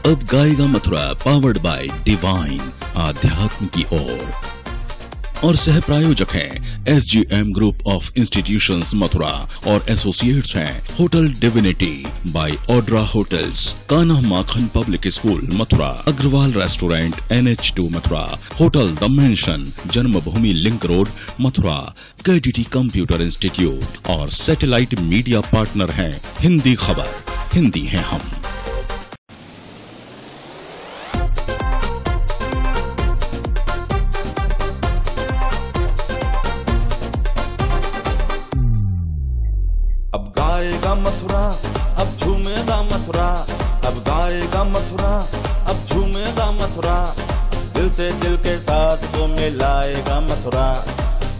अब गाएगा Mathura powered by divine आध्यात्म की ओर और सह प्रायोजक हैं SGM group of institutions Mathura और एसोसिएट्स हैं hotel divinity by Audra hotels, Kanha Makhan public school Mathura, Agrawal restaurant NH2 Mathura, hotel the mansion Janmabhoomi link road Mathura, KDT computer institute और सैटेलाइट मीडिया पार्टनर हैं हिंदी खबर, हिंदी हैं हम। अब गाएगा मथुरा, अब झूमेगा मथुरा, अब गाएगा मथुरा, अब झूमेगा मथुरा, दिल से दिल के साथ तो मिलाएगा मथुरा,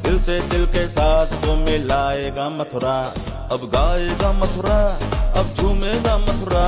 दिल से दिल के साथ तो मिलाएगा मथुरा, अब गाएगा मथुरा, अब झूमेगा मथुरा।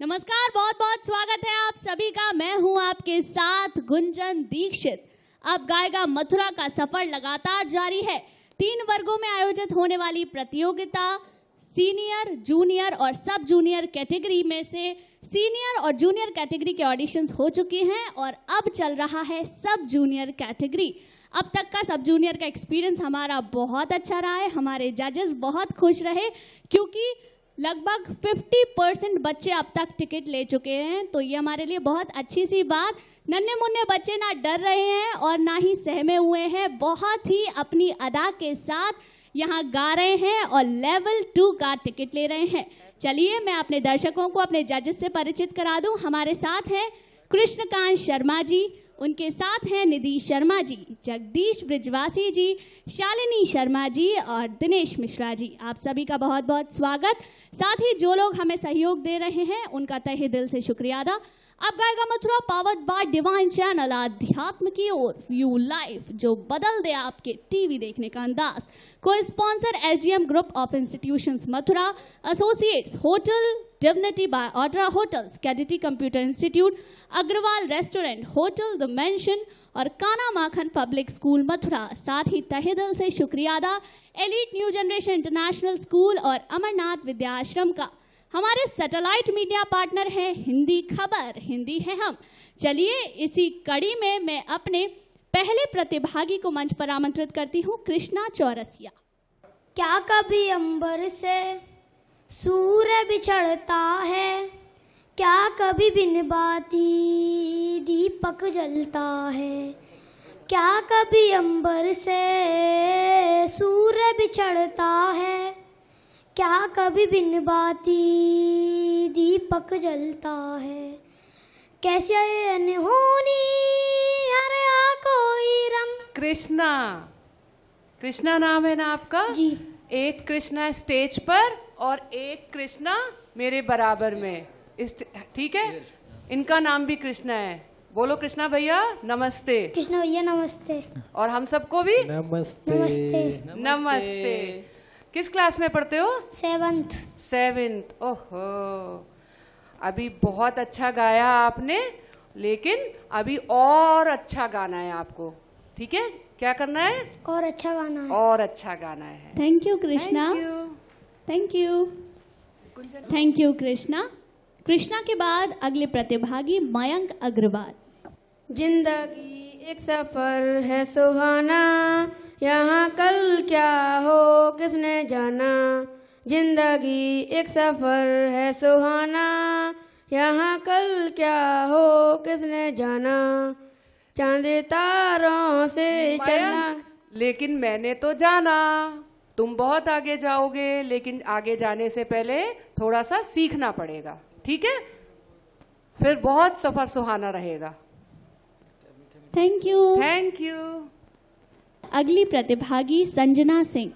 नमस्कार, बहुत बहुत स्वागत है आप सभी का। मैं हूं आपके साथ गुंजन दीक्षित। अब गाएगा मथुरा का सफर लगातार जारी है। 3 वर्गों में आयोजित होने वाली प्रतियोगिता सीनियर, जूनियर और सब जूनियर कैटेगरी में से सीनियर और जूनियर कैटेगरी के ऑडिशंस हो चुके हैं और अब चल रहा है सब जूनियर कैटेगरी। अब तक का सब जूनियर का एक्सपीरियंस हमारा बहुत अच्छा रहा है। हमारे जजेस बहुत खुश रहे क्योंकि लगभग 50% बच्चे अब तक टिकट ले चुके हैं, तो ये हमारे लिए बहुत अच्छी सी बात। नन्हे मुन्ने बच्चे ना डर रहे हैं और ना ही सहमे हुए हैं, बहुत ही अपनी अदा के साथ यहाँ गा रहे हैं और लेवल 2 का टिकट ले रहे हैं। चलिए मैं अपने दर्शकों को अपने जजेस से परिचित करा दूं। हमारे साथ हैं कृष्णकांत शर्मा जी, उनके साथ हैं निधि शर्मा जी, जगदीश ब्रिजवासी जी, शालिनी शर्मा जी और दिनेश मिश्रा जी। आप सभी का बहुत बहुत स्वागत। साथ ही जो लोग हमें सहयोग दे रहे हैं उनका तहे दिल से शुक्रिया अदा। अब गाएगा Mathura powered by divine channel आध्यात्म की ओर, व्यू लाइफ जो बदल दे आपके टीवी देखने का अंदाज। को sponsor SGM group of institutions Mathura, associates hotel divinity by Audra hotels, KDT computer institute, Agrawal restaurant, hotel the mansion और कान्हा माखन पब्लिक स्कूल मथुरा। साथ ही तहे दिल से शुक्रिया अदा elite new generation international school और अमरनाथ विद्याश्रम का। हमारे सैटेलाइट मीडिया पार्टनर हैं हिंदी खबर, हिंदी है हम। चलिए इसी कड़ी में मैं अपने पहले प्रतिभागी को मंच पर आमंत्रित करती हूँ, कृष्णा चौरसिया। क्या कभी अंबर से सूर्य बिछड़ता है, क्या कभी बिन बाती दीपक जलता है, क्या कभी अंबर से सूर्य बिछड़ता है, क्या कभी बिन बाती दीपक जलता है, कैसे अनहोनी हर कोई रम। कृष्णा, कृष्णा नाम है ना आपका जी। एक कृष्णा स्टेज पर और एक कृष्णा मेरे बराबर में, ठीक है? इनका नाम भी कृष्णा है। बोलो कृष्णा भैया नमस्ते। कृष्णा भैया नमस्ते। और हम सबको भी नमस्ते। नमस्ते, नमस्ते। किस क्लास में पढ़ते हो? 7th। ओहो, अभी बहुत अच्छा गाया आपने, लेकिन अभी और अच्छा गाना है आपको, ठीक है? क्या करना है? और अच्छा गाना है। और अच्छा गाना है। Thank you Krishna, thank you, thank you Krishna. Krishna के बाद अगले प्रतिभागी मयंक अग्रवाल। जिंदगी एक सफर है सुहाना, यहाँ कल क्या हो किसने जाना। जिंदगी एक सफर है सुहाना, यहाँ कल क्या हो किसने जाना। चांद तारों से चलना। लेकिन मैंने तो जाना तुम बहुत आगे जाओगे, लेकिन आगे जाने से पहले थोड़ा सा सीखना पड़ेगा, ठीक है? फिर बहुत सफर सुहाना रहेगा। Thank you, thank you. अगली प्रतिभागी संजना सिंह।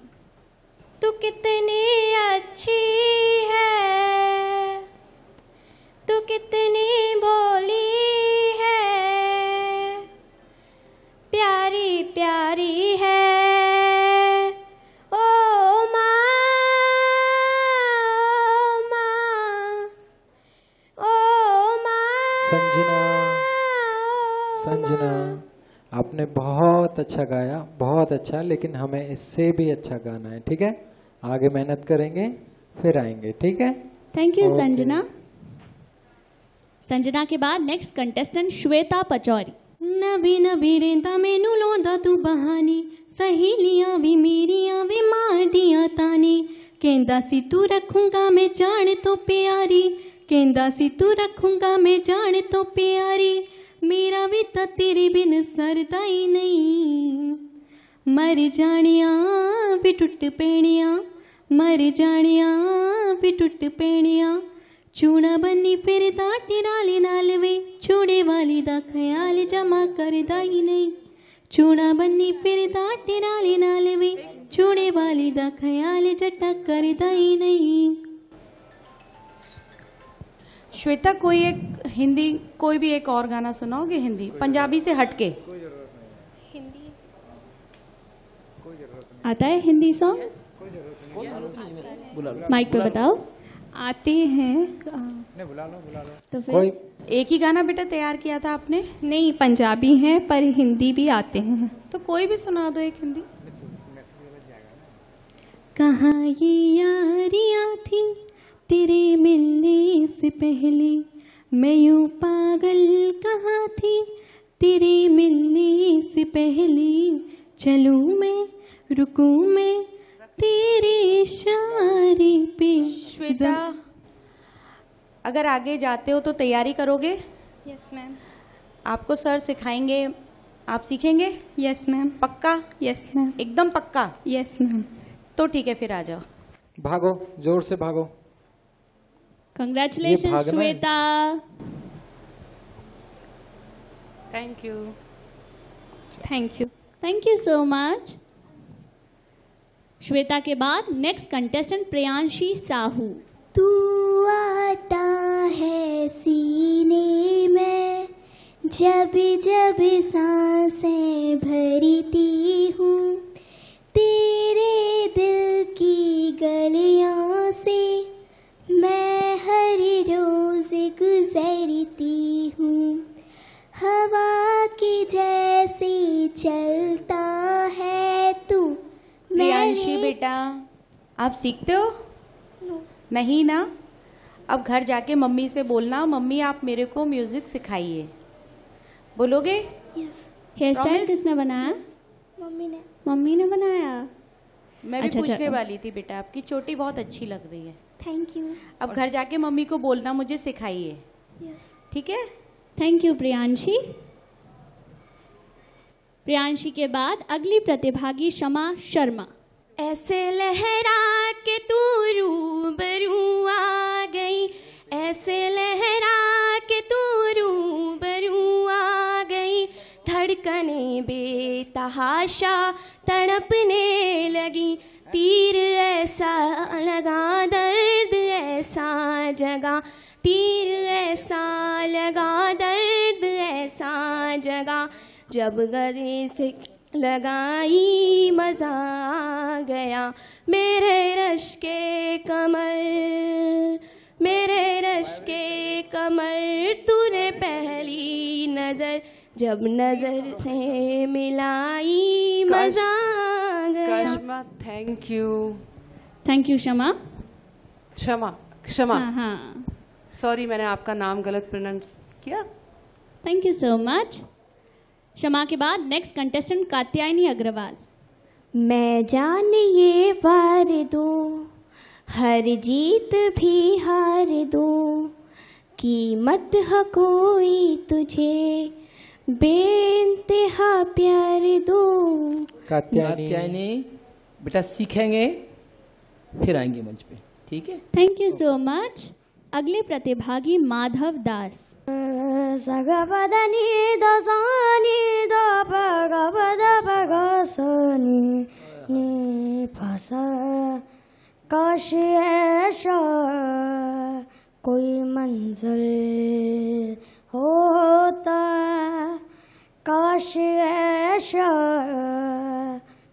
तू कितनी अच्छी है, तू कितनी भोली है, प्यारी प्यारी है ओ माँ, ओ माँ। संजना, आपने बहुत अच्छा गाया, बहुत अच्छा, लेकिन हमें इससे भी अच्छा गाना है, ठीक है? आगे मेहनत करेंगे फिर आएंगे, ठीक है? Thank you Sanjana. संजना के बाद नेक्स्ट कंटेस्टेंट श्वेता पचौरी। नवी नवी रेंदा मैनू लौंदा तू बहानी, सहेलियां भी मेरियां वे मार दिया ताने, कहंदा सी तू रखूंगा मैं जान तो प्यारी, कहंदा सी तू रखूंगा मैं जान तो प्यारी, मेरा भी तां तेरे बिन सरदा ही नहीं, मर जानिया भी टुट पैणिया, मर जानिया भी टुट पैणिया, चूड़ा बन्नी फिरदा टिराले नाल वे, चूड़े वाली दा ख्याल जमा करदा ही नहीं, चूड़ा बन्नी फिरदा टिराले नाल वे, चूड़े वाली दा ख्याल जट्टा करदा ही नहीं। श्वेता, कोई एक हिंदी, कोई भी एक और गाना सुनाओगे हिंदी, पंजाबी से हटके? हिंदी आता है हिंदी सॉन्ग? माइक पे बताओ। आते हैं बुला लो तो फिर कोई एक ही गाना बेटा तैयार किया था आपने? नहीं, पंजाबी हैं पर हिंदी भी आते हैं। तो कोई भी सुना दो एक हिंदी। कहाँ ये यारियाँ थी तेरे मिलने से पहले, मैं यूं पागल कहाँ थी तेरे मिलने से पहले, चलूं मैं रुकूं मैं तेरे इशारे पे। श्वेता, अगर आगे जाते हो तो तैयारी करोगे? Yes ma'am. आपको सर सिखाएंगे, आप सीखेंगे? Yes ma'am. पक्का? Yes ma'am. एकदम पक्का? Yes ma'am. तो ठीक है, फिर आ जाओ। भागो, जोर से भागो। Congratulation Shweta. Thank you. Thank you. Thank you so much. Shweta के बाद नेक्स्ट कंटेस्टेंट प्रियांशी साहू। तू आता है सीने में, जब जब सांसें भरती हूँ, तेरे दिल की गलियों से मैं हर रोज गुजरती हूँ, हवा की जैसी चलता है तू। प्रियांशी बेटा, आप सीखते हो? नहीं ना? अब घर जाके मम्मी से बोलना, मम्मी आप मेरे को म्यूजिक सिखाइए। बोलोगे? यस। हेयर स्टाइल किसने बनाया? मम्मी ने। मम्मी ने बनाया। मैं भी अच्छा, पूछने अच्छा। वाली थी बेटा, आपकी चोटी बहुत अच्छी लग रही है। Thank you. अब घर जाके मम्मी को बोलना मुझे सिखाइए, यस। ठीक है? Thank you Priyanshi. प्रियांशी के बाद अगली प्रतिभागी शमा शर्मा। ऐसे लहरा के तू रूबरू आ गई, ऐसे लहरा के तू रूबरू आ गई, धड़कने बेतहाशा तड़पने लगी, तीर ऐसा लगा दर्द ऐसा जगा, तीर ऐसा लगा दर्द ऐसा जगा, जब गले से लगाई मजा आ गया, मेरे रश के कमर, मेरे रश के कमर, तूने पहली नजर जब नजर से मिलाई, मजा आ गया। कश्मा, थैंक यू। थैंक यू शमा। क्षमा, क्षमा। हाँ हाँ, सॉरी, मैंने आपका नाम गलत प्रोनाउंस किया। Thank you so much. Shama के बाद नेक्स्ट कंटेस्टेंट कात्यायनी अग्रवाल। मैं जान ये वार दूं, हर जीत भी हार दूं, कीमत है कोई तुझे बेइंतहा प्यार दूं। कात्यायनी बेटा, सीखेंगे फिर आएंगे मंच पे, ठीक है? Thank you so much. अगले प्रतिभागी माधव दास। सगपदनी दसानी दपगपद पगसनी नी फसा, काश ऐसा कोई मंजिल होता, काश ऐसा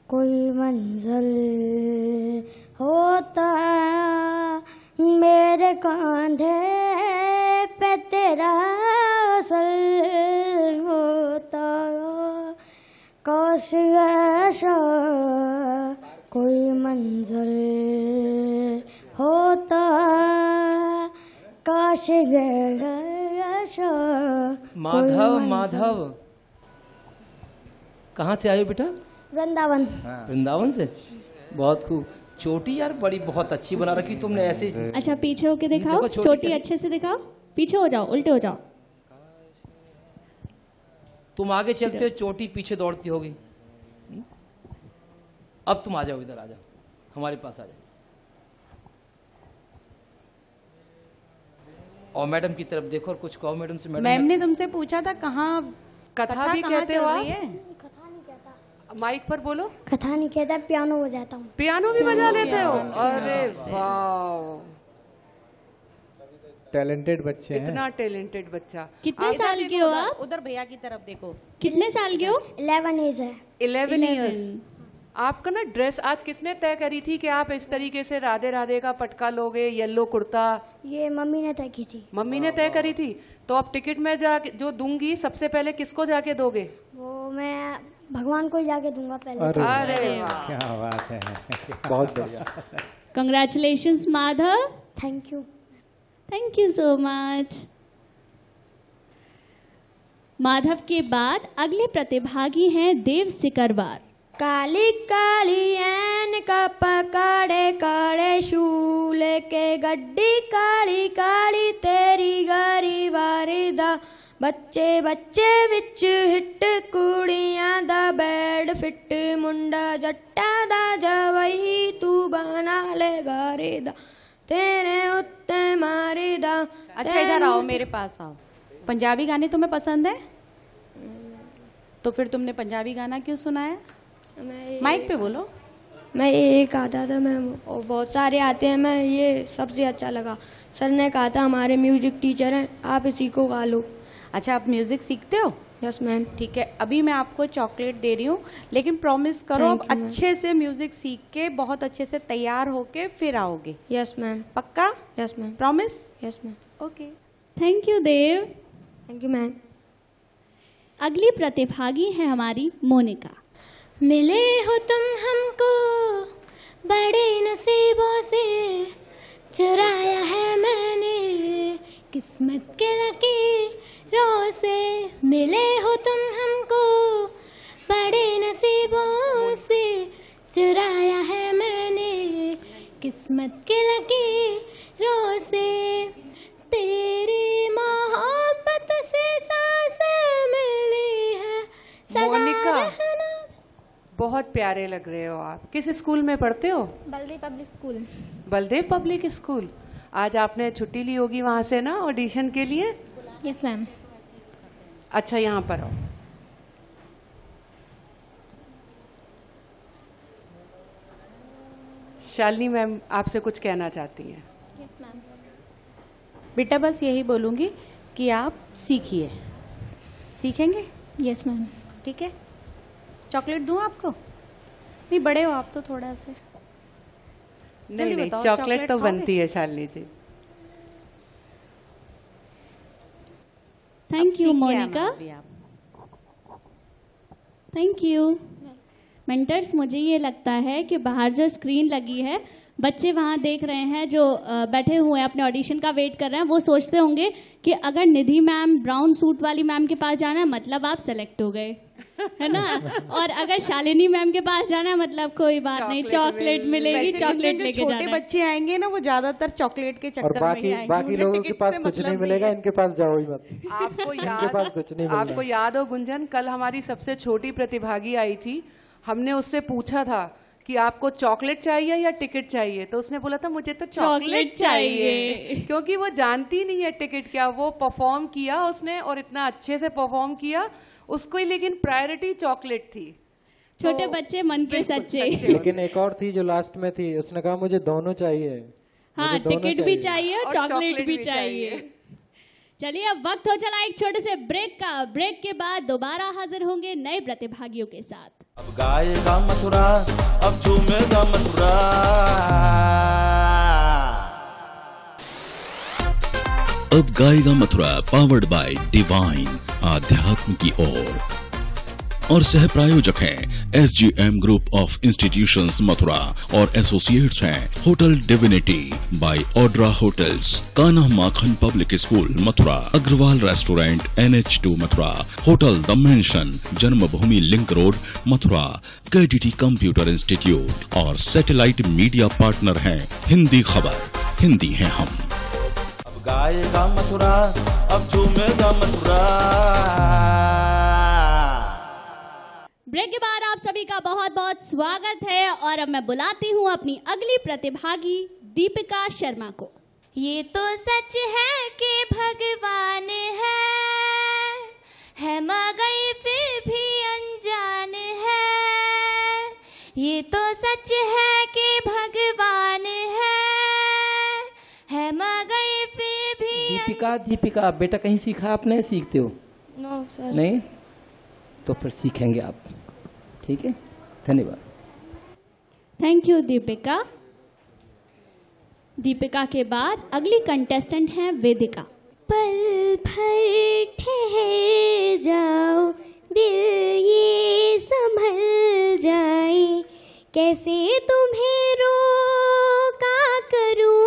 कोई मंजिल होता, मेरे कांधे पे तेरा असल होता, काश ऐसा कोई मंजिल होता, काश ऐसा ऐसा माधव माधव कहाँ से आए हो बेटा? वृंदावन। वृंदावन से, बहुत खूब। चोटी यार बड़ी बहुत अच्छी बना रखी तुमने ऐसे। अच्छा पीछे होके दिखाओ, देखो चोटी अच्छे से दिखाओ। पीछे हो जाओ, उल्टे हो जाओ। तुम आगे चलते हो, चोटी पीछे दौड़ती होगी। अब तुम आ जाओ, इधर आ जाओ, हमारे पास आ जाओ। और मैडम की तरफ देखो और कुछ कहो मैडम से। मैम ने तुमसे पूछा था कहाँ कथा भी कहते हो आप? कथा नहीं कहता। माइक पर बोलो। कथा नहीं कहता, पियानो बजाता हूँ। पियानो भी बजा लेते हो? अरे वाह, टैलेंटेड बच्चे हैं। इतना टैलेंटेड बच्चा। कितने साल के हो आप? उधर भैया की तरफ देखो। कितने साल के हो? 11 एज है। 11 ईयर्स। आपका ना ड्रेस आज किसने तय करी थी कि आप इस तरीके से राधे राधे का पटका लोगे, येलो कुर्ता? ये मम्मी ने तय की थी। मम्मी ने तय करी थी। तो अब टिकट में जाके जो दूंगी सबसे पहले किसको जाके दोगे? वो मैं भगवान को ही जाके दूंगा पहले। अरे वाह, क्या बात है, बहुत बढ़िया। Congratulations Madhav. Thank you. Thank you so much. Madhav के बाद अगले प्रतिभागी हैं देव सिकरवार। काली काली ऐन का पकाड़े काड़े शूल के गड्डी काली काली तेरी गारी वारी दा बच्चे बच्चे विच हिट कुड़ियां दा बेड फिट मुंडा जट्टा दा जवही तू बना ले गारी दा तेरे उत्ते मारी दा। अच्छा इधर आओ, मेरे पास आओ। पंजाबी गाने तुम्हें पसंद है? तो फिर तुमने पंजाबी गाना क्यों सुनाया? माइक पे बोलो। मैं एक आता था, मैं और बहुत सारे आते हैं, मैं ये सबसे अच्छा लगा। सर ने कहा था हमारे म्यूजिक टीचर हैं, आप इसी को गा लो। अच्छा आप म्यूजिक सीखते हो? Yes ma'am. ठीक है, अभी मैं आपको चॉकलेट दे रही हूँ, लेकिन प्रॉमिस करो अब अच्छे से म्यूजिक सीख के बहुत अच्छे से तैयार होके फिर आओगे। Yes ma'am. पक्का? Yes ma'am. Promise? Yes ma'am. Okay, thank you Dev. Thank you ma'am. अगली प्रतिभागी है हमारी मोनिका। मिले हो तुम हमको बड़े नसीबों से, चुराया है मैंने किस्मत के लकीरों से। मिले हो तुम हमको बड़े नसीबों से, चुराया है मैंने किस्मत के लकीरों से। तेरी मोहब्बत से सांसें मिली है सदा मोनिका, रहना। बहुत प्यारे लग रहे हो आप। किस स्कूल में पढ़ते हो? Baldev public school. Baldev public school. आज आपने छुट्टी ली होगी वहां से ना ऑडिशन के लिए? Yes ma'am. अच्छा यहाँ पर आओ। शालिनी मैम आपसे कुछ कहना चाहती हैं। Yes ma'am. बेटा बस यही बोलूंगी कि आप सीखिए। सीखेंगे? Yes ma'am. ठीक है, चॉकलेट दूं आपको? नहीं, बड़े हो आप तो थोड़ा से। नहीं नहीं, चॉकलेट तो बनती है Shalini ji. Thank you Monika. Thank you. Mentors, मुझे ये लगता है कि बाहर जो स्क्रीन लगी है, बच्चे वहाँ देख रहे हैं जो बैठे हुए हैं अपने ऑडिशन का वेट कर रहे हैं, वो सोचते होंगे कि अगर निधि मैम ब्राउन सूट वाली मैम के पास जाना है मतलब आप सेलेक्ट हो गए, है ना। और अगर शालिनी मैम के पास जाना है मतलब कोई बात नहीं, चॉकलेट मिलेगी, चॉकलेट लेके जाना है। छोटे बच्चे आएंगे ना वो ज्यादातर चॉकलेट के चक्कर में ही आएंगे। बाकी लोगों के पास कुछ नहीं मिलेगा, इनके पास जाओ ही मत। इनके पास कुछ नहीं मिलेगा। आपको याद हो गुंजन, कल हमारी सबसे छोटी प्रतिभागी आई थी, हमने उससे पूछा था कि आपको चॉकलेट चाहिए या टिकट चाहिए, तो उसने बोला था मुझे तो चॉकलेट चाहिए, क्योंकि वो जानती नहीं है टिकट क्या। वो परफॉर्म किया उसने और इतना अच्छे से परफॉर्म किया, उसको ही लेकिन प्रायोरिटी चॉकलेट थी। छोटे बच्चे मन के सच्चे। लेकिन एक और थी जो लास्ट में थी, उसने कहा मुझे दोनों चाहिए। हाँ, टिकट भी चाहिए और चॉकलेट भी चाहिए। चलिए अब वक्त हो चला एक छोटे से ब्रेक का। ब्रेक के बाद दोबारा हाजिर होंगे नए प्रतिभागियों के साथ। अब गाएगा मथुरा, अब झूमेगा मथुरा। अब गाएगा मथुरा, पावर्ड बाय डिवाइन, आध्यात्म की ओर। और सह प्रायोजक हैं SGM group of institutions Mathura और एसोसिएट्स हैं hotel divinity by Audra hotels, Kanha Makhan public school Mathura, Agrawal restaurant NH2 Mathura, hotel the mansion Janmabhoomi link road Mathura, KDT computer institute और सैटेलाइट मीडिया पार्टनर हैं हिंदी खबर, हिंदी हैं हम। अब गाएगा मथुरा, अब झूमेगा मथुरा। ब्रेक के बाद आप सभी का बहुत बहुत स्वागत है और अब मैं बुलाती हूँ अपनी अगली प्रतिभागी दीपिका शर्मा को। ये तो सच है कि भगवान है मगर फिर भी अनजान है। ये तो सच है कि भगवान है मगर फिर भी दीपिका बेटा कहीं सीखा आपने? सीखते हो? No sir. नहीं तो फिर सीखेंगे आप, ठीक है? धन्यवाद। Thank you Deepika. दीपिका के बाद अगली कंटेस्टेंट हैं वेदिका। पल भर ठहर जाओ, दिल ये संभल जाए, कैसे तुम्हें रोका करूं,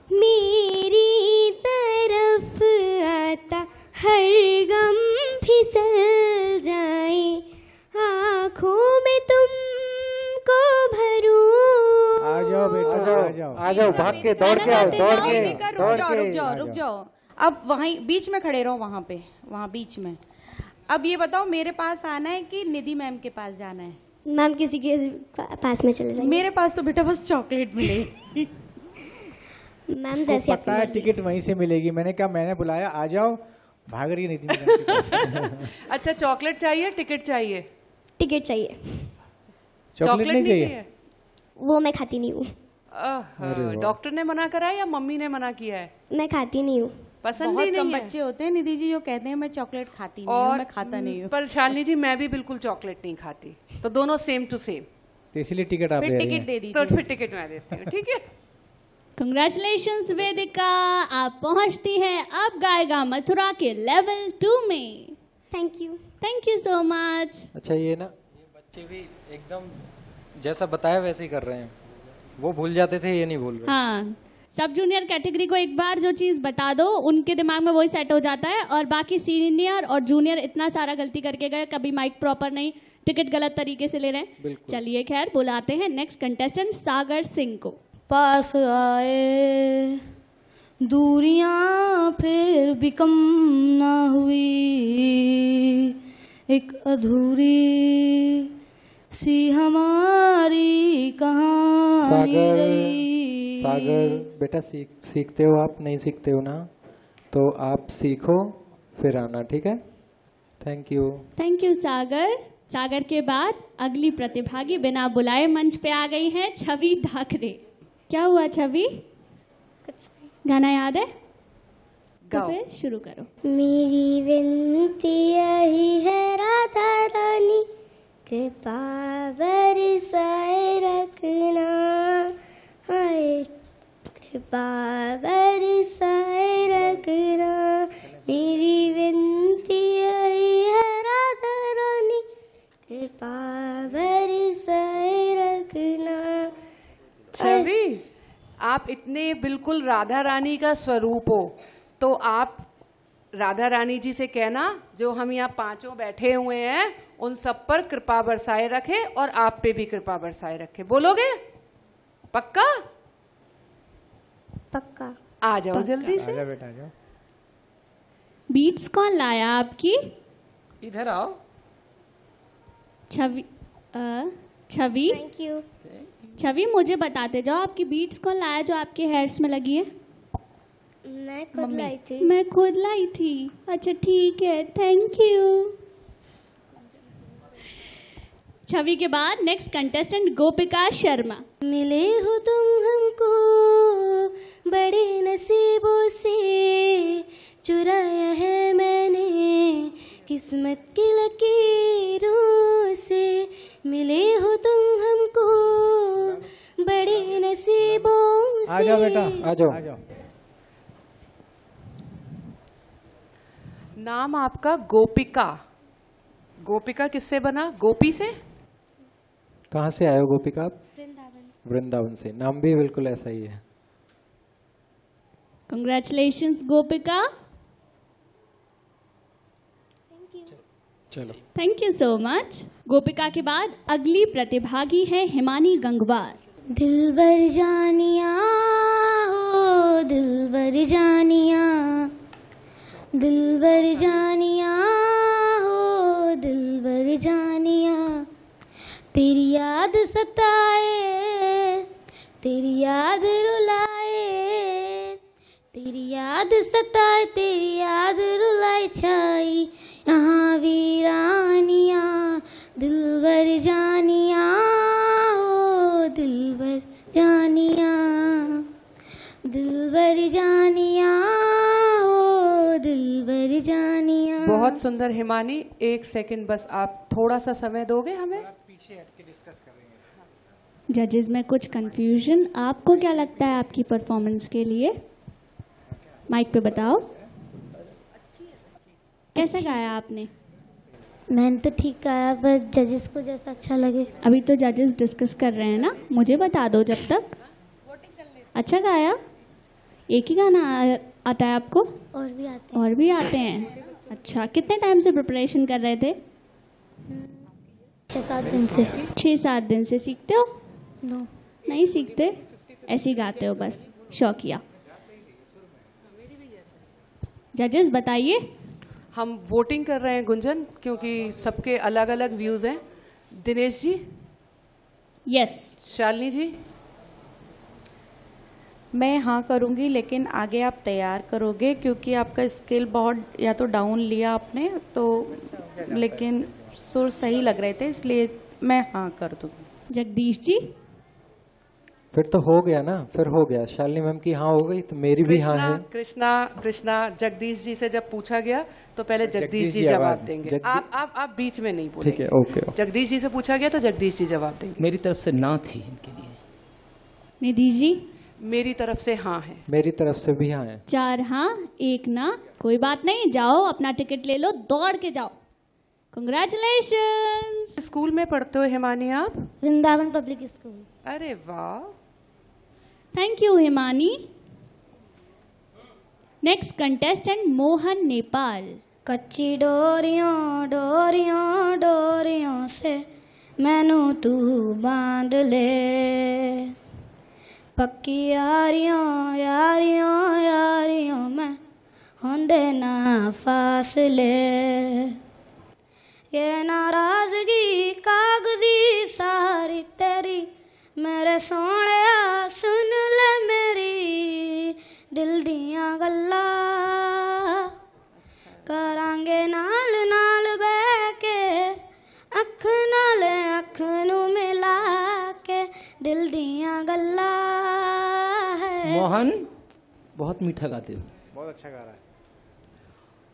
मेरी तरफ आता हर गम फिसल जाए, आँखों में तुमको भरूं। आ जाओ बेटा, आ जाओ, भाग के दौड़ के आओ, दौड़ के। रुक जाओ। अब वहीं बीच में खड़े रहो, वहाँ बीच में। अब ये बताओ, मेरे पास आना है कि निधि मैम के पास जाना है? मैम किसी के पास में चले जाएंगे। मेरे पास तो बेटा बस चॉकलेट मिलेगी। मैम जैसे पता है टिकट वहीं से मिलेगी। मैंने कहा, मैंने बुलाया, आ जाओ, भाग रही नहीं थी। अच्छा, चॉकलेट चाहिए टिकट चाहिए? टिकट चाहिए। चॉकलेट नहीं चाहिए? वो मैं खाती नहीं हूँ। डॉक्टर ने मना करा है या मम्मी ने मना किया है? मैं खाती नहीं हूँ। पसंद ही नहीं है। बच्चे होते हैं निधि जी जो कहते हैं मैं चॉकलेट खाती नहीं हूँ, मैं खाता नहीं हूँ। पर शालिनी जी मैं भी बिल्कुल चॉकलेट नहीं खाती, तो दोनों सेम टू सेम। तो इसलिए टिकट आप फिर टिकट दे दीजिए। तो फिर टिकट मैं देती हूँ, ठीक है? कंग्रेचुलेशंस वेदिका, आप पहुंचती हैं अब गाएगा मथुरा के लेवल 2 में। Thank you so much. अच्छा, ये ना बच्चे भी एकदम जैसा बताया वैसे ही कर रहे हैं, वो भूल जाते थे, ये नहीं भूल रहे। हाँ, सब जूनियर कैटेगरी को एक बार जो चीज बता दो उनके दिमाग में वही सेट हो जाता है, और बाकी सीनियर और जूनियर इतना सारा गलती करके गए, कभी माइक प्रॉपर नहीं, टिकट गलत तरीके से ले रहे हैं। चलिए खैर, बुलाते हैं नेक्स्ट कंटेस्टेंट सागर सिंह को। पास आए दूरियां फिर भी कम ना हुई, एक अधूरी सी हमारी कहानी रही। सागर बेटा सीखते हो आप? नहीं सीखते हो ना, तो आप सीखो फिर आना, ठीक है? थैंक यू सागर। सागर के बाद अगली प्रतिभागी बिना बुलाए मंच पे आ गई हैं छवि ठाकरे। क्या हुआ छवि? गाना याद है? तो फिर शुरू करो। मेरी विनती यही है राधा रानी, कृपा बरसाए रखना, कृपा बरसाए रखना, मेरी विनती यही है राधा रानी, कृपा बरसाए रखना। छवि, आप इतने बिल्कुल राधा रानी का स्वरूप हो, तो आप राधा रानी जी से कहना जो हम यहाँ पांचों बैठे हुए हैं उन सब पर कृपा बरसाए रखे और आप पे भी कृपा बरसाए रखे। बोलोगे? पक्का? पक्का। आ जाओ जल्दी से। आजा बेटा, आजा। बीट्स कौन लाया आपकी? इधर आओ। छवि थैंक यू। छवि, मुझे बताते जाओ आपकी बीट्स कौन लाया जो आपके हेयर्स में लगी है? मैं खुद लाई थी। मैं खुद लाई थी। अच्छा ठीक है, थैंक यू। छवि के बाद नेक्स्ट कंटेस्टेंट गोपिका शर्मा। मिले हो तुम हमको बड़े नसीबों से, चुराया है मैंने किस्मत की लकीरों से। मिले हो तुम हमको बड़े नसीबों से। आ जाओ बेटा, आ जाओ। नाम आपका गोपिका। गोपिका किससे बना? गोपी से? कहाँ से आए हो गोपिका आप? वृंदावन से। नाम भी बिल्कुल ऐसा ही है। कंग्रेचुलेशंस गोपिका। चलो थैंक यू सो मच। गोपिका के बाद अगली प्रतिभागी है हिमानी गंगवार। दिलबर जानिया हो दिलबर जानिया, दिलबर जानिया हो दिलबर जानिया, तेरी याद सताए तेरी याद रुलाए, तेरी याद सताए तेरी याद रुलाए, छाई यहाँ वीरानिया, दिलबर जानिया हो दिलबर जानिया, दिलबर जानिया हो दिलबर जानिया। बहुत सुंदर हिमानी। 1 सेकंड बस, आप थोड़ा सा समय दोगे हमें? पीछे हट के डिस्कस करेंगे। जजेस में कुछ कंफ्यूजन, आपको क्या लगता है आपकी परफॉर्मेंस के लिए? माइक पे बताओ, कैसा गाया आपने? मैंने तो ठीक गाया, बस जजेस को जैसा अच्छा लगे। अभी तो जजेस डिस्कस कर रहे हैं ना, मुझे बता दो जब तक। अच्छा गाया। एक ही गाना आता है आपको? और भी आते हैं। और भी आते हैं। अच्छा, कितने टाइम से प्रिपरेशन कर रहे थे? 6-7 दिन से। 6-7 दिन से सीखते हो? नो, नहीं सीखते, ऐसे ही गाते हो बस शौकिया। जजेस बताइए। हम वोटिंग कर रहे हैं गुंजन, क्योंकि सबके अलग अलग व्यूज हैं। दिनेश जी? यस। शालिनी जी? मैं हाँ करूँगी, लेकिन आगे आप तैयार करोगे क्योंकि आपका स्किल बहुत या तो डाउन लिया आपने तो, लेकिन सुर सही लग रहे थे इसलिए मैं हाँ कर दूँगी। जगदीश जी? फिर तो हो गया ना, फिर हो गया। शालिनी मैम की हाँ हो गई तो मेरी भी हाँ है। कृष्णा जगदीश जी से जब पूछा गया तो पहले जगदीश जी जवाब देंगे। आप बीच में नहीं बोलेंगे। ठीक है, ओके। जगदीश जी से पूछा गया तो जगदीश जी जवाब देंगे। मेरी तरफ से ना थी इनके लिए। निधि जी? मेरी तरफ से हाँ है। मेरी तरफ से भी हाँ है। 4 हाँ 1 ना। कोई बात नहीं, जाओ अपना टिकट ले लो, दौड़ के जाओ। कंग्रेचुलेशंस। स्कूल में पढ़ते हो हिमानी आप? Vrindavan public school. अरे वाह, thank you Himani. Next contestant Mohan Nepal. कच्ची डोरियों डोरियों डोरियों से मैनू तू बांध ले, पक्की यारियों यारियों यारियों में होंदे ना फासले, ये नाराजगी कागजी सारी तेरी, मेरे सोने सुन ले मेरी दिल दियां गल्लां, करांगे नाल नाल बह के अख नाल अख नू मिला के दिल दियां गल्लां है। मोहन बहुत मीठा गाते हो। बहुत अच्छा गा रहा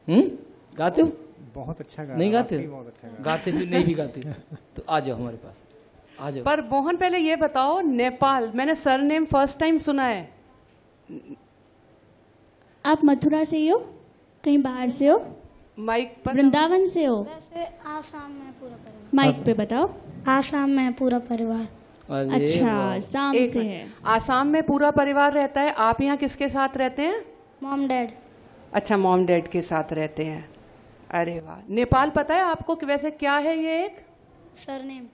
है। गाते हो? बहुत अच्छा गा। नहीं गाते? बहुत अच्छा गा। गाते भी नहीं भी गाते तो आ जाओ हमारे पास, आ जाओ। पर मोहन पहले ये बताओ, नेपाल मैंने सरनेम फर्स्ट टाइम सुना है। आप मथुरा से ही हो? कहीं बाहर से हो? माइक पर। वृंदावन से हो? वैसे आसाम में पूरा परिवार। माइक पे बताओ। आसाम में पूरा परिवार। अच्छा, आसाम से है। आसाम में पूरा परिवार रहता है। आप यहाँ किसके साथ रहते हैं? Mom dad. अच्छा, मॉम डैड के साथ रहते हैं। अरे वाह। नेपाल पता है आपको कि वैसे क्या है? ये एक सरनेम।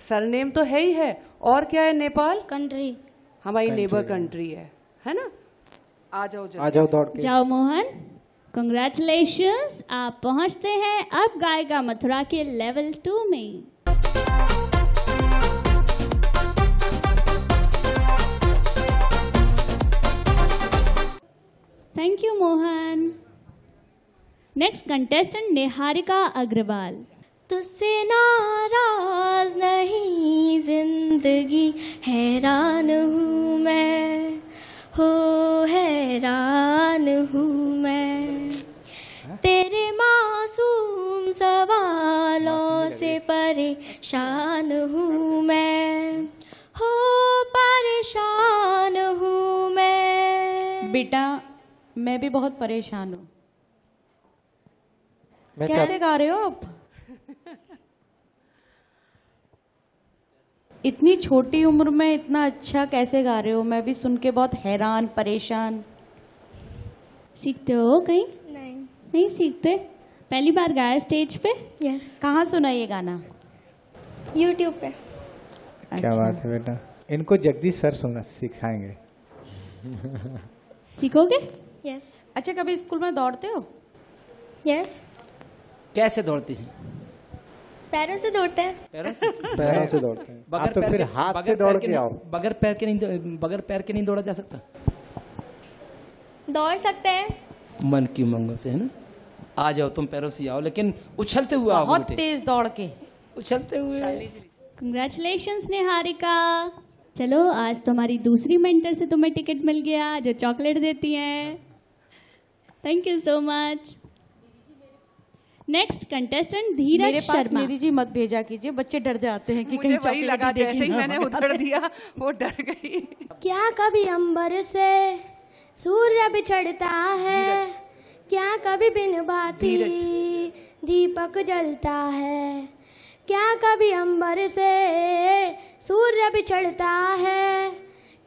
सरनेम तो है ही है, और क्या है नेपाल? कंट्री। हमारी नेबर कंट्री है ना? आ जाओ जल्दी। आ जाओ दौड़ के। जाओ मोहन, कंग्रेचुलेशंस। आप पहुंचते हैं अब गाएगा मथुरा के लेवल 2 में। Thank you Mohan. Next contestant Niharika Agarwal. तुझसे नाराज नहीं जिंदगी, हैरान हूँ मैं, हो हैरान हूँ मैं, तेरे मासूम सवालों से परेशान हूँ मैं, हो परेशान हूँ मैं। बेटा मैं भी बहुत परेशान हूँ। कैसे गा रहे हो आप? इतनी छोटी उम्र में इतना अच्छा कैसे गा रहे हो? मैं भी सुन के बहुत हैरान परेशान। सीखते हो कहीं? नहीं सीखते? पहली बार गाया स्टेज पे? यस। कहाँ सुना ये गाना? यूट्यूब पे। क्या बात है बेटा, इनको जगदीश सर सुनना सिखाएंगे। सीखोगे? यस। अच्छा, कभी स्कूल में दौड़ते हो? यस। कैसे दौड़ती हैं? पैरों से दौड़ते हैं। पैरों से? पैरों से दौड़ते हैं। आप तो फिर हाथ से दौड़ के आओ। बगैर पैर के नहीं दौड़ा जा सकता? दौड़ सकते हैं मन की उमंगों से, है ना? आ जाओ तुम, पैरों से आओ, लेकिन उछलते हुए आओ। बहुत तेज दौड़ के, उछलते हुए। कंग्रेचुलेशंस निहारिका। चलो, आज तुम्हारी दूसरी मेंटर से तुम्हें टिकट मिल गया जो चॉकलेट देती है। Thank you so much. Next contestant Dheeraj Sharma. मेरी जी मत भेजा कीजिए, बच्चे डर जाते हैं कि मुझे कहीं वही लगा, जैसे ही मैंने उधर दिया वो डर गई। क्या कभी अंबर से सूर्य बिछड़ता है, क्या कभी बिन बाती दीपक जलता है, क्या कभी अंबर से सूर्य बिछड़ता है,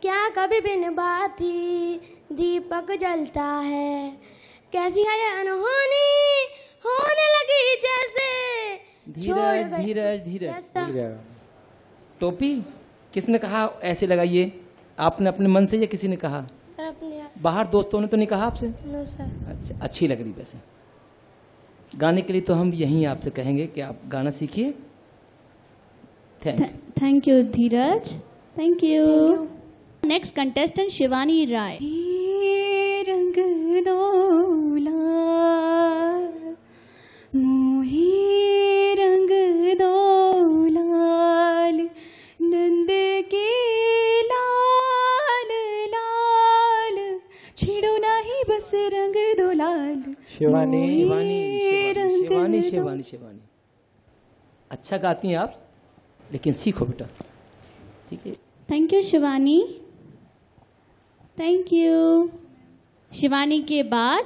क्या कभी बिन बाती दीपक जलता है, कैसी है ये अनहोनी होने लगी जैसे। धीरज धीरज धीरज। टोपी किसने कहा ऐसे लगाइए? आपने अपने मन से या किसी ने कहा? बाहर दोस्तों ने तो नहीं कहा आपसे? No sir. अच्छा, अच्छी लग रही। वैसे गाने के लिए तो हम यहीं आपसे कहेंगे कि आप गाना सीखिए। Thank you Dheeraj, thank you. Next contestant Shivani Rai. रंग दोला मोहे रंग दो लाल नंद के लाल लाल छेड़ो नहीं बस रंग दो लाल। शिवानी शिवानी शिवानी शिवानी, अच्छा गाती हैं आप, लेकिन सीखो बेटा, ठीक है? Thank you Shivani, thank you. Shivani के बाद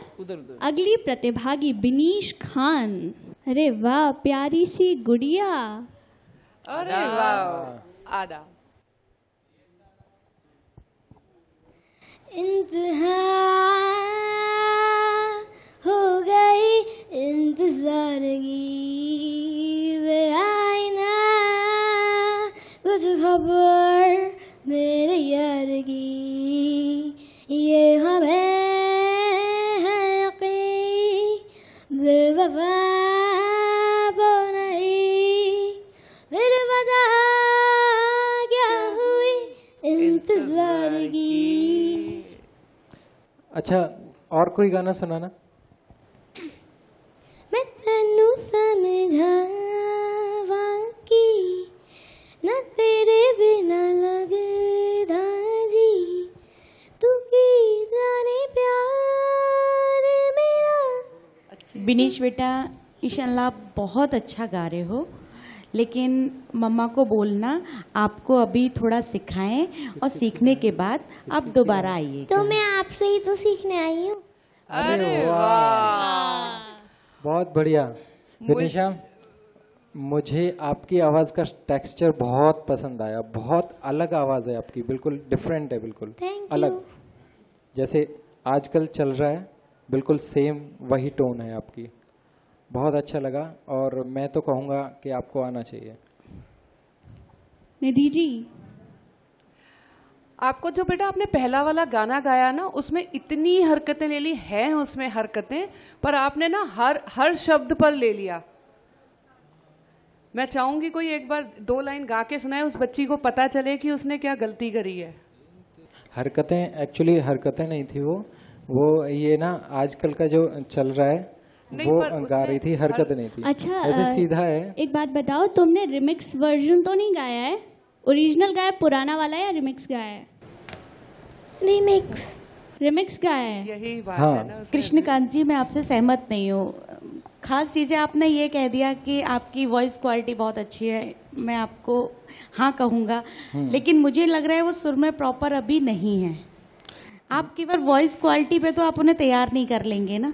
अगली प्रतिभागी बिनीश खान। अरे वाह, प्यारी सी गुड़िया। अरे वाह, आदा। इंतहा हो गई इंतजार की वे आईना, कुछ खबर मेरे यार की, ये हमें बेवफा वो नहीं, फिर वजह क्या हुई इंतजार की। अच्छा, और कोई गाना सुनाना? मैं तेनू समझावा की ना तेरे बिना लगदा जी, तू की जाने प्यार मेरा। बिनीश बेटा, इंशाल्लाह आप बहुत अच्छा गा रहे हो, लेकिन मम्मा को बोलना आपको अभी थोड़ा सिखाएं और सीखने के बाद आप दोबारा आइए। तो मैं आपसे ही तो सीखने आई हूँ। अरे वाह, बहुत बढ़िया। विनिशा, मुझे आपकी आवाज़ का टेक्सचर बहुत पसंद आया। बहुत अलग आवाज़ है आपकी, बिल्कुल डिफरेंट है, बिल्कुल अलग, जैसे आजकल चल रहा है, बिल्कुल सेम वही टोन है आपकी। बहुत अच्छा लगा और मैं तो कहूँगा कि आपको आना चाहिए। निधि जी, आपको जो बेटा आपने पहला वाला गाना गाया ना, उसमें इतनी हरकतें ले ली हैं, उसमें हरकतें, पर आपने ना हर शब्द पर ले लिया। मैं चाहूंगी कोई एक बार 2 लाइन गा के सुनाए, उस बच्ची को पता चले कि उसने क्या गलती करी है। हरकतें एक्चुअली हरकतें नहीं थी, वो ये ना आजकल का जो चल रहा है वो गा रही थी, हरकत नहीं थी। अच्छा, ऐसे सीधा है। एक बात बताओ, तुमने रिमिक्स वर्जन तो नहीं गाया है? ओरिजिनल गाया पुराना वाला या रिमिक्स गाया है? रिमिक्स गाया है। यही बात हाँ। है ना। कृष्णकांत जी, मैं आपसे सहमत नहीं हूँ। खास चीज़ें आपने ये कह दिया कि आपकी वॉइस क्वालिटी बहुत अच्छी है, मैं आपको हाँ कहूँगा, लेकिन मुझे लग रहा है वो सुर में प्रॉपर अभी नहीं है। आप केवल वॉइस क्वालिटी पे तो आप उन्हें तैयार नहीं कर लेंगे ना?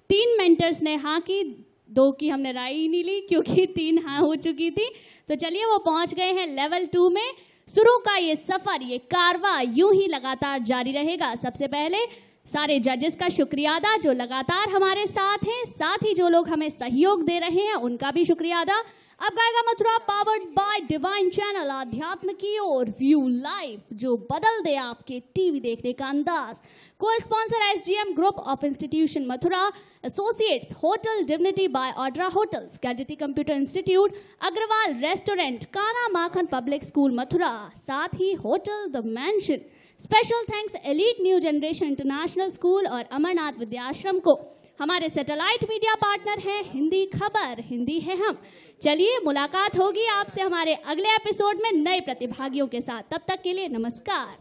3 मेंटर्स ने हाँ की, 2 की हमने राय ही नहीं ली क्योंकि 3 हाँ हो चुकी थी। तो चलिए वो पहुंच गए हैं लेवल 2 में। शुरू का ये सफर, ये कारवा यूं ही लगातार जारी रहेगा। सबसे पहले सारे जजेस का शुक्रिया अदा जो लगातार हमारे साथ हैं, साथ ही जो लोग हमें सहयोग दे रहे हैं उनका भी शुक्रिया अदा। अब गाएगा Mathura powered by divine channel, आध्यात्म की ओर, व्यू लाइव जो बदल दे आपके टीवी देखने का अंदाज। को sponsor SGM group of institution Mathura, associates hotel divinity by Audra hotels, KDT computer institute, Agrawal restaurant, Kanha Makhan public school Mathura, साथ ही hotel the mansion. Special thanks elite new generation international school और अमरनाथ विद्याश्रम को। हमारे सैटेलाइट मीडिया पार्टनर हैं हिंदी खबर, हिंदी है हम। चलिए मुलाकात होगी आपसे हमारे अगले एपिसोड में नए प्रतिभागियों के साथ। तब तक के लिए नमस्कार।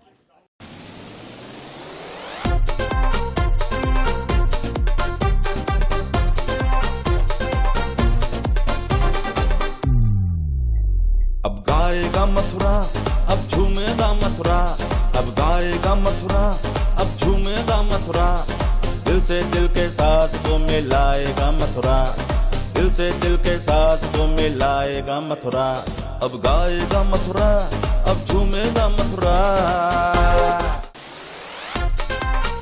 अब गाएगा मथुरा, अब झूमेगा मथुरा, अब गाएगा मथुरा, अब झूमेगा मथुरा। दिल से दिल के साथ वो मिलाएगा मथुरा, दिल से दिल के साथ वो मिलाएगा मथुरा। अब गाएगा मथुरा, अब झूमेगा मथुरा।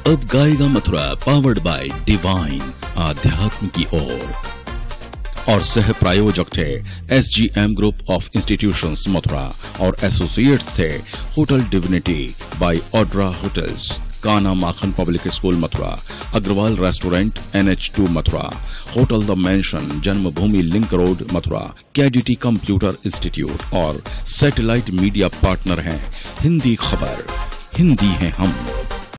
अब गाएगा मथुरा पावर्ड बाय डिवाइन, आध्यात्म की ओर, और सह प्रायोजक थे SGM group of institutions Mathura और एसोसिएट्स थे hotel divinity by Audra hotels, Kanha Makhan public school Mathura, Agrawal restaurant NH2 Mathura, hotel the mansion Janmabhoomi link road Mathura, KDT computer institute और सैटेलाइट मीडिया पार्टनर हैं हिंदी खबर, हिंदी है हम।